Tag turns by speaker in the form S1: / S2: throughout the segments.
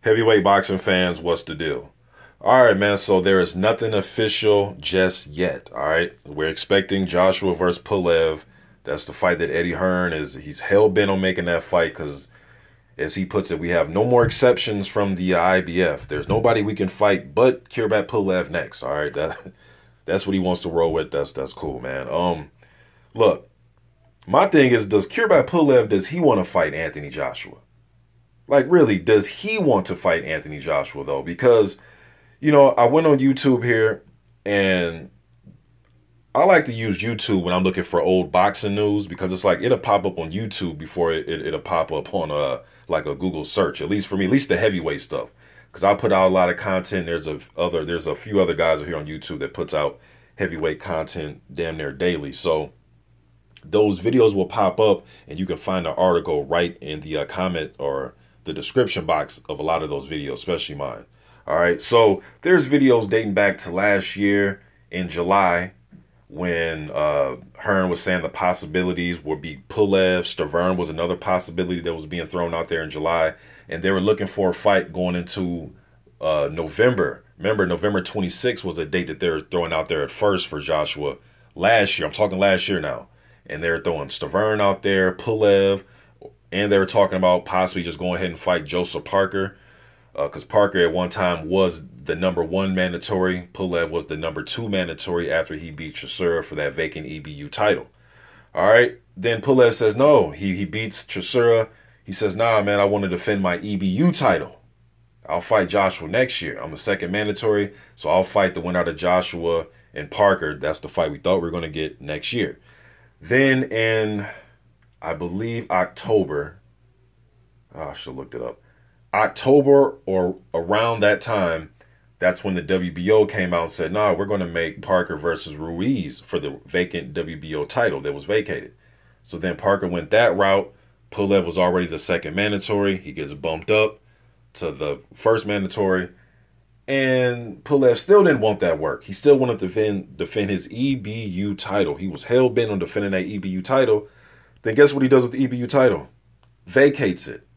S1: Heavyweight boxing fans, what's the deal? All right, man. So there is nothing official just yet. All right, we're expecting Joshua versus Pulev. That's the fight that Eddie Hearn he's hell bent on making that fight because, as he puts it, we have no more exceptions from the IBF. There's nobody we can fight but Kirbat Pulev next. All right, that's what he wants to roll with. That's cool, man. Look, my thing is, does Kirbat Pulev, does he want to fight Anthony Joshua? Like, really, does he want to fight Anthony Joshua though? Because I went on YouTube here, and I like to use YouTube when I'm looking for old boxing news because it's like it'll pop up on YouTube before it'll pop up on like a Google search. At least for me, at least the heavyweight stuff, because I put out a lot of content. There's a few other guys here on YouTube that puts out heavyweight content damn near daily. So those videos will pop up, and you can find the article right in the comment or the description box of a lot of those videos, especially mine. All right, so there's videos dating back to last year in July when Hearn was saying the possibilities would be Pulev. Stavern was another possibility that was being thrown out there in July, and they were looking for a fight going into November. Remember, November 26th was a date that they were throwing out there at first for Joshua last year. I'm talking last year now. And they were throwing Stavern out there, Pulev, and they were talking about possibly just going ahead and fight Joseph Parker. Because Parker at one time was the #1 mandatory. Pulev was the #2 mandatory after he beat Chisora for that vacant EBU title. All right. Then Pulev says no. He beats Chisora. He says, nah, man, I want to defend my EBU title. I'll fight Joshua next year. I'm the second mandatory, so I'll fight the winner out of Joshua and Parker. That's the fight we thought we were going to get next year. Then in, I believe, October, I should have looked it up. October or around that time, that's when the WBO came out and said, nah, we're going to make Parker versus Ruiz for the vacant WBO title that was vacated. So then Parker went that route. Pulev was already the second mandatory. He gets bumped up to the first mandatory. And Pulev still didn't want that work. He still wanted to defend his EBU title. He was hell-bent on defending that EBU title. Then guess what he does with the EBU title? Vacates it.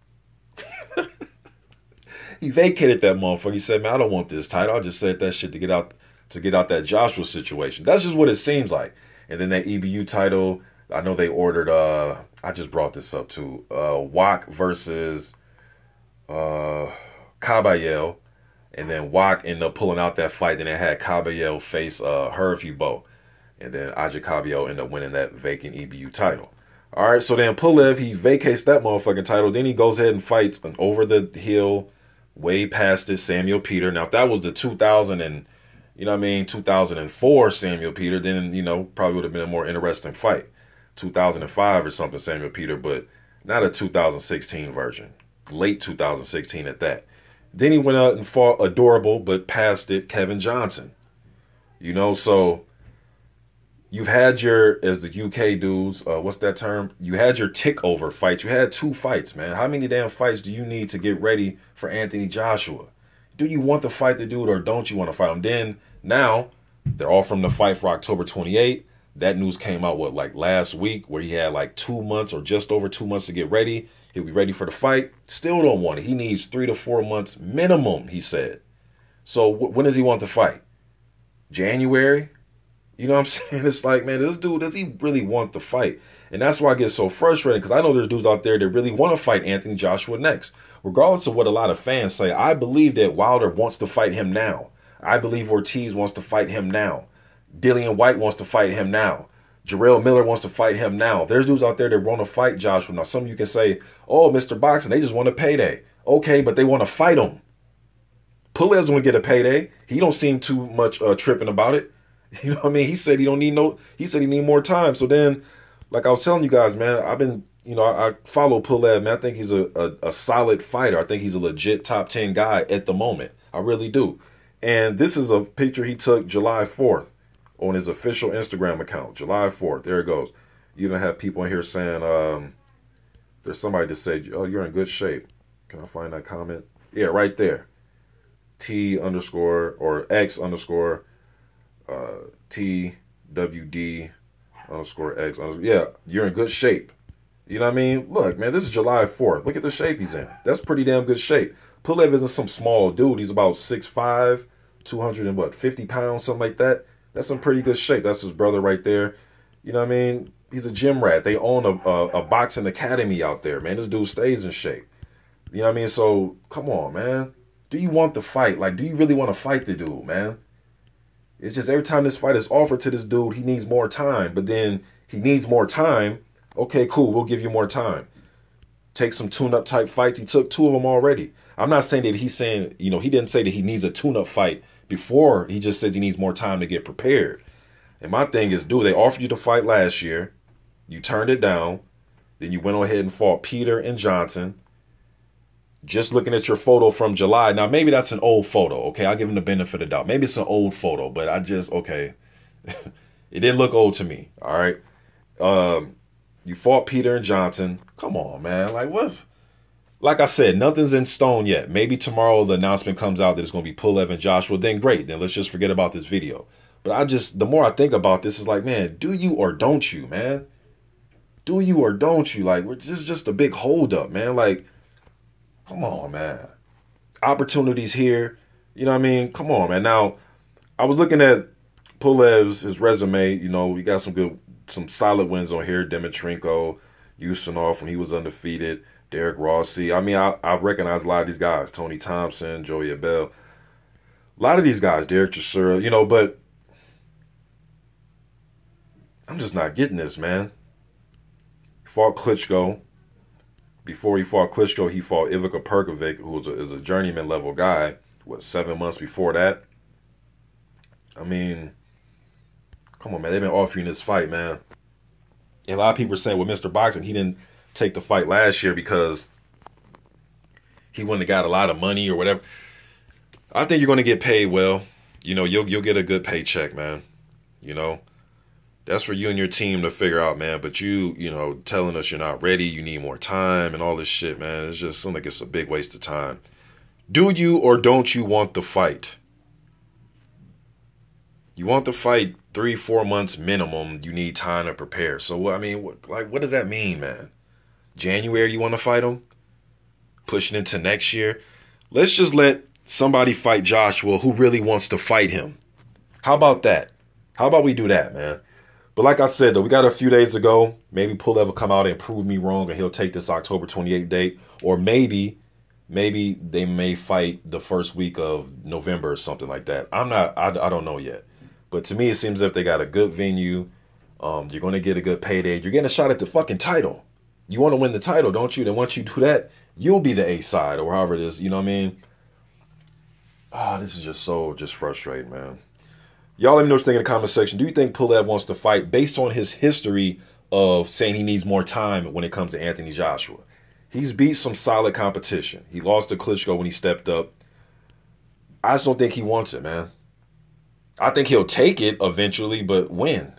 S1: He vacated that motherfucker. He said, man, I don't want this title. I just said that shit to get out that Joshua situation. That's just what it seems like. And then that EBU title, I know they ordered, I just brought this up too, Wak versus Caballel. And then Wak ended up pulling out that fight. Then it had Caballel face Hervey-Bo. And then Aja Caballel ended up winning that vacant EBU title. All right, so then Pulev, he vacates that motherfucking title. Then he goes ahead and fights an over-the-hill, way past it, Samuel Peter. Now, if that was the 2004 Samuel Peter, then, probably would have been a more interesting fight. 2005 or something, Samuel Peter, but not a 2016 version. Late 2016 at that. Then he went out and fought adorable, but past it, Kevin Johnson. So you've had your, as the UK dudes, what's that term? You had your tick over fights. You had 2 fights, man. How many damn fights do you need to get ready for Anthony Joshua? Do you want to fight the dude or don't you want to fight him? Then now they're all from the fight for October 28th. That news came out, last week, where he had 2 months or just over 2 months to get ready. He'll be ready for the fight. Still don't want it. He needs 3 to 4 months minimum, he said. So when does he want to fight? January? You know what I'm saying? It's like, man, this dude, does he really want to fight? And that's why I get so frustrated, because I know there's dudes out there that really want to fight Anthony Joshua next. Regardless of what a lot of fans say, I believe that Wilder wants to fight him now. I believe Ortiz wants to fight him now. Dillian White wants to fight him now. Jarrell Miller wants to fight him now. There's dudes out there that want to fight Joshua. Now, some of you can say, oh, Mr. Boxing, they just want a payday. Okay, but they want to fight him. Pulev's going to get a payday. He don't seem too much tripping about it. You know what I mean? He said he need more time. So then, like I was telling you guys, man, I follow Pulev, man. I think he's a solid fighter. I think he's a legit top 10 guy at the moment. I really do. And this is a picture he took July 4th. On his official Instagram account, July 4th. There it goes. You even have people in here saying, there's somebody that said, oh, you're in good shape. Can I find that comment? Yeah, right there. T underscore or X underscore TWD underscore X. Yeah, you're in good shape. You know what I mean? Look, man, this is July 4th. Look at the shape he's in. That's pretty damn good shape. Pulev isn't some small dude. He's about 6'5", 200 and what, 50 pounds, something like that. That's some pretty good shape. That's his brother right there. You know what I mean? He's a gym rat. They own a boxing academy out there, man. This dude stays in shape. You know what I mean? So, come on, man. Do you want the fight? Like, do you really want to fight the dude, man? It's just every time this fight is offered to this dude, he needs more time. But then he needs more time. Okay, cool. We'll give you more time. Take some tune-up type fights. He took 2 of them already. I'm not saying that he's saying, you know, he didn't say that he needs a tune-up fight before. He just said he needs more time to get prepared. And my thing is, dude, they offered you to fight last year. You turned it down. Then you went on ahead and fought Peter and Johnson. Just looking at your photo from July. Now, maybe that's an old photo. Okay, I'll give him the benefit of the doubt. Maybe it's an old photo, but okay. It didn't look old to me. All right. You fought Peter and Johnson. Come on, man. Like, what's... Like I said, nothing's in stone yet. Maybe tomorrow the announcement comes out that it's going to be Pulev and Joshua. Then great. Then let's just forget about this video. But the more I think about this, is like, man, do you or don't you, man? Do you or don't you? Like, this is just a big holdup, man. Like, come on, man. Opportunities here. You know what I mean? Come on, man. Now, I was looking at his resume. You know, we got some solid wins on here. Dimitrenko, Ustinov when he was undefeated. Derek Rossi. I mean, I recognize a lot of these guys. Tony Thompson, Joey Abel. A lot of these guys. Derek Chisora, you know, but I'm just not getting this, man. He fought Klitschko. Before he fought Klitschko, he fought Ivica Perkovic, who is a journeyman level guy. 7 months before that? I mean, come on, man. They've been offering this fight, man. And a lot of people are saying, well, Mr. Boxing, he didn't take the fight last year because he wouldn't have got a lot of money or whatever. I think you're going to get paid well. You know, you'll get a good paycheck, man. You know, that's for you and your team to figure out, man. But you know, telling us you're not ready, you need more time and all this shit, man. It's just something like it's a big waste of time. Do you or don't you want the fight? You want the fight 3-4 months minimum. You need time to prepare. So, I mean, what does that mean, man? January, you want to fight him? Pushing into next year? Let's just let somebody fight Joshua who really wants to fight him. How about that? How about we do that, man? But like I said, though, we got a few days to go. Maybe Pulev will come out and prove me wrong and he'll take this October 28th date. Or maybe they may fight the first week of November or something like that. I don't know yet. But to me, it seems as if they got a good venue. You're going to get a good payday. You're getting a shot at the fucking title. You want to win the title, don't you? Then once you do that, you'll be the A side or however it is. You know what I mean? This is just frustrating, man. Y'all let me know what you think in the comment section. Do you think Pulev wants to fight based on his history of saying he needs more time when it comes to Anthony Joshua? He's beat some solid competition. He lost to Klitschko when he stepped up. I just don't think he wants it, man. I think he'll take it eventually, but when?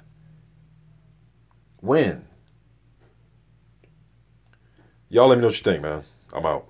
S1: When? Y'all let me know what you think, man. I'm out.